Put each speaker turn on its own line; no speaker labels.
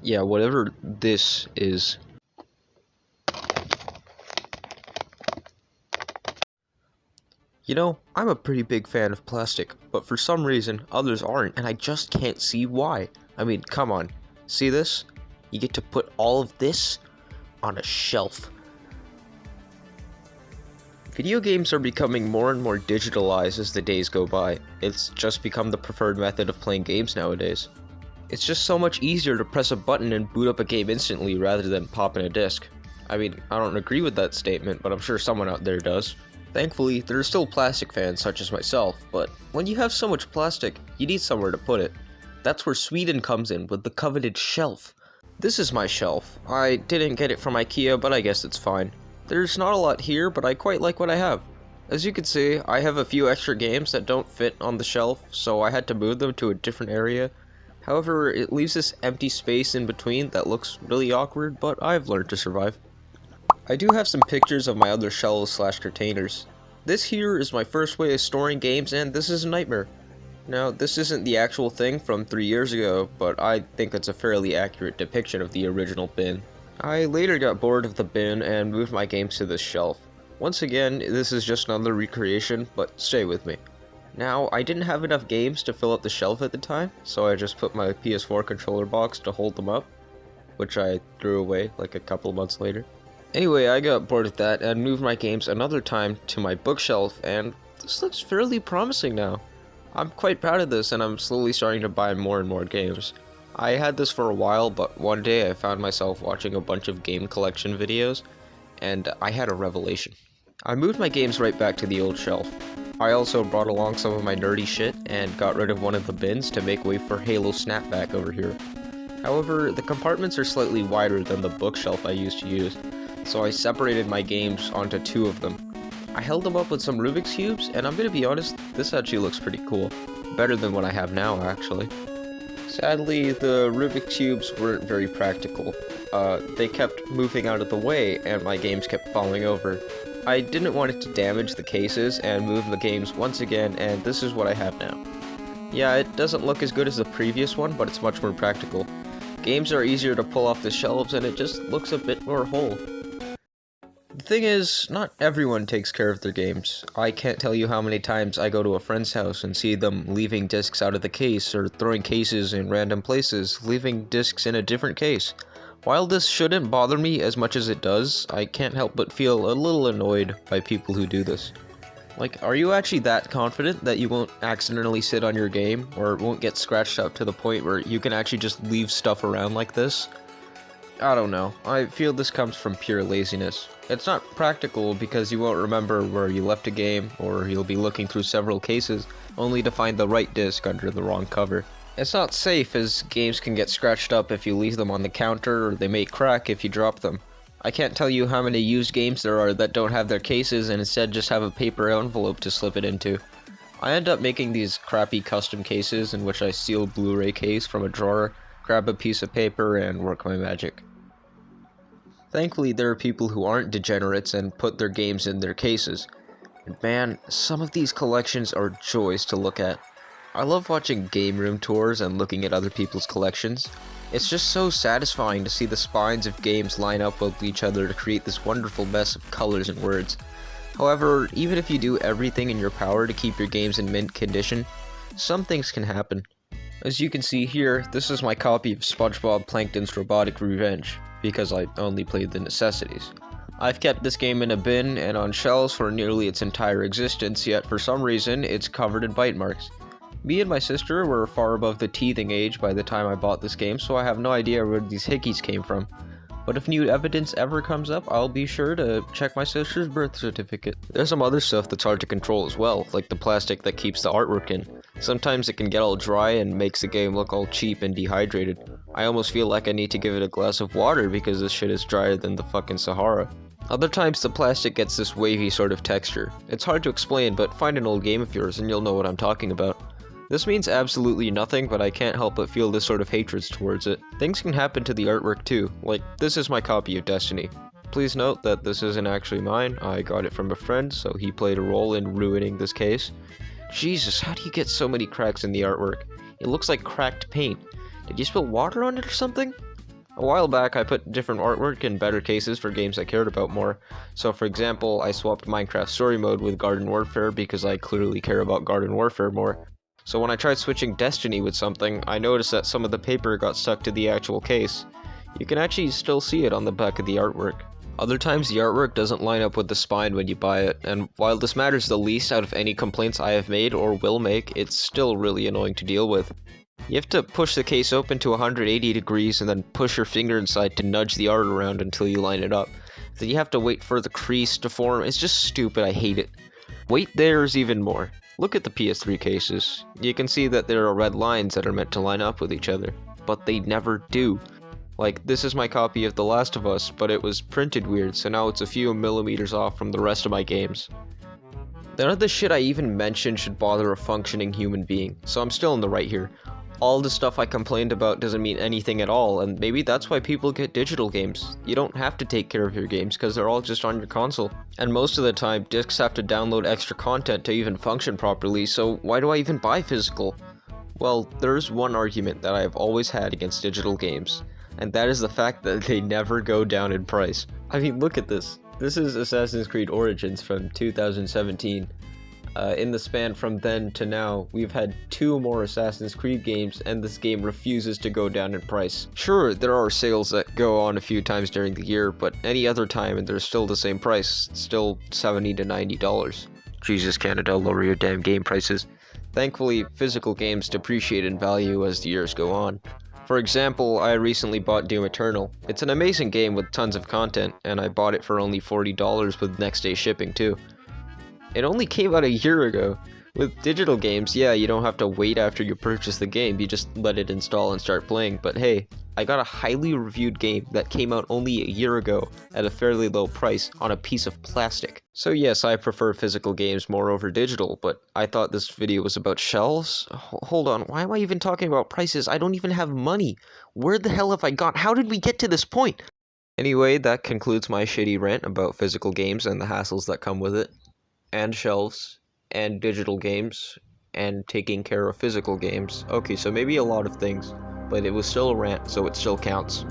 Yeah, whatever this is. You know, I'm a pretty big fan of plastic, but for some reason, others aren't, and I just can't see why. I mean, come on. See this? You get to put all of this on a shelf. Video games are becoming more and more digitalized as the days go by. It's just become the preferred method of playing games nowadays. It's just so much easier to press a button and boot up a game instantly rather than pop in a disc. I mean, I don't agree with that statement, but I'm sure someone out there does. Thankfully, there are still plastic fans such as myself, but when you have so much plastic, you need somewhere to put it. That's where Sweden comes in with the coveted shelf. This is my shelf. I didn't get it from IKEA, but I guess it's fine. There's not a lot here, but I quite like what I have. As you can see, I have a few extra games that don't fit on the shelf, so I had to move them to a different area. However, it leaves this empty space in between that looks really awkward, but I've learned to survive. I do have some pictures of my other shelves slash containers. This here is my first way of storing games, and this is a nightmare. Now, this isn't the actual thing from 3 years ago, but I think it's a fairly accurate depiction of the original bin. I later got bored of the bin and moved my games to this shelf. Once again, this is just another recreation, but stay with me. Now, I didn't have enough games to fill up the shelf at the time, so I just put my PS4 controller box to hold them up, which I threw away like a couple months later. Anyway, I got bored of that and moved my games another time to my bookshelf, and this looks fairly promising now. I'm quite proud of this, and I'm slowly starting to buy more and more games. I had this for a while, but one day I found myself watching a bunch of game collection videos, and I had a revelation. I moved my games right back to the old shelf. I also brought along some of my nerdy shit, and got rid of one of the bins to make way for Halo Snapback over here. However, the compartments are slightly wider than the bookshelf I used to use, so I separated my games onto two of them. I held them up with some Rubik's Cubes, and I'm gonna be honest, this actually looks pretty cool. Better than what I have now, actually. Sadly, the Rubik's Cubes weren't very practical. They kept moving out of the way, and my games kept falling over. I didn't want it to damage the cases, and move the games once again, and this is what I have now. Yeah, it doesn't look as good as the previous one, but it's much more practical. Games are easier to pull off the shelves, and it just looks a bit more whole. The thing is, not everyone takes care of their games. I can't tell you how many times I go to a friend's house and see them leaving discs out of the case, or throwing cases in random places, leaving discs in a different case. While this shouldn't bother me as much as it does, I can't help but feel a little annoyed by people who do this. Like, are you actually that confident that you won't accidentally sit on your game, or won't get scratched up to the point where you can actually just leave stuff around like this? I don't know. I feel this comes from pure laziness. It's not practical because you won't remember where you left a game, or you'll be looking through several cases only to find the right disc under the wrong cover. It's not safe as games can get scratched up if you leave them on the counter, or they may crack if you drop them. I can't tell you how many used games there are that don't have their cases and instead just have a paper envelope to slip it into. I end up making these crappy custom cases in which I steal a Blu-ray case from a drawer, grab a piece of paper, and work my magic. Thankfully, there are people who aren't degenerates and put their games in their cases. And man, some of these collections are joys to look at. I love watching game room tours and looking at other people's collections. It's just so satisfying to see the spines of games line up with each other to create this wonderful mess of colors and words. However, even if you do everything in your power to keep your games in mint condition, some things can happen. As you can see here, this is my copy of SpongeBob Plankton's Robotic Revenge, because I only played the necessities. I've kept this game in a bin and on shelves for nearly its entire existence, yet for some reason, it's covered in bite marks. Me and my sister were far above the teething age by the time I bought this game, so I have no idea where these hickeys came from. But if new evidence ever comes up, I'll be sure to check my sister's birth certificate. There's some other stuff that's hard to control as well, like the plastic that keeps the artwork in. Sometimes it can get all dry and makes the game look all cheap and dehydrated. I almost feel like I need to give it a glass of water because this shit is drier than the fucking Sahara. Other times the plastic gets this wavy sort of texture. It's hard to explain, but find an old game of yours and you'll know what I'm talking about. This means absolutely nothing, but I can't help but feel this sort of hatred towards it. Things can happen to the artwork too, like this is my copy of Destiny. Please note that this isn't actually mine, I got it from a friend, so he played a role in ruining this case. Jesus, how do you get so many cracks in the artwork? It looks like cracked paint. Did you spill water on it or something? A while back, I put different artwork in better cases for games I cared about more. So for example, I swapped Minecraft Story Mode with Garden Warfare because I clearly care about Garden Warfare more. So when I tried switching Destiny with something, I noticed that some of the paper got stuck to the actual case. You can actually still see it on the back of the artwork. Other times the artwork doesn't line up with the spine when you buy it, and while this matters the least out of any complaints I have made or will make, it's still really annoying to deal with. You have to push the case open to 180 degrees and then push your finger inside to nudge the art around until you line it up. Then you have to wait for the crease to form. It's just stupid, I hate it. Wait, there's even more. Look at the PS3 cases. You can see that there are red lines that are meant to line up with each other, but they never do. Like, this is my copy of The Last of Us, but it was printed weird, so now it's a few millimeters off from the rest of my games. None of the shit I even mentioned should bother a functioning human being, so I'm still in the right here. All the stuff I complained about doesn't mean anything at all, and maybe that's why people get digital games. You don't have to take care of your games because they're all just on your console. And most of the time, discs have to download extra content to even function properly, so why do I even buy physical? Well, there's one argument that I have always had against digital games, and that is the fact that they never go down in price. I mean, look at this. This is Assassin's Creed Origins from 2017. In the span from then to now, we've had 2 more Assassin's Creed games, and this game refuses to go down in price. Sure, there are sales that go on a few times during the year, but any other time and they're still the same price, still $70 to $90. Jesus, Canada, lower your damn game prices. Thankfully, physical games depreciate in value as the years go on. For example, I recently bought Doom Eternal. It's an amazing game with tons of content, and I bought it for only $40 with next day shipping too. It only came out a year ago. With digital games, yeah, you don't have to wait after you purchase the game, you just let it install and start playing, but hey, I got a highly reviewed game that came out only a year ago at a fairly low price on a piece of plastic. So yes, I prefer physical games more over digital, but I thought this video was about shelves? Hold on, why am I even talking about prices? I don't even have money. Where the hell have I gone? How did we get to this point? Anyway, that concludes my shitty rant about physical games and the hassles that come with it. And shelves, and digital games, and taking care of physical games. Okay, so maybe a lot of things, but it was still a rant, so it still counts.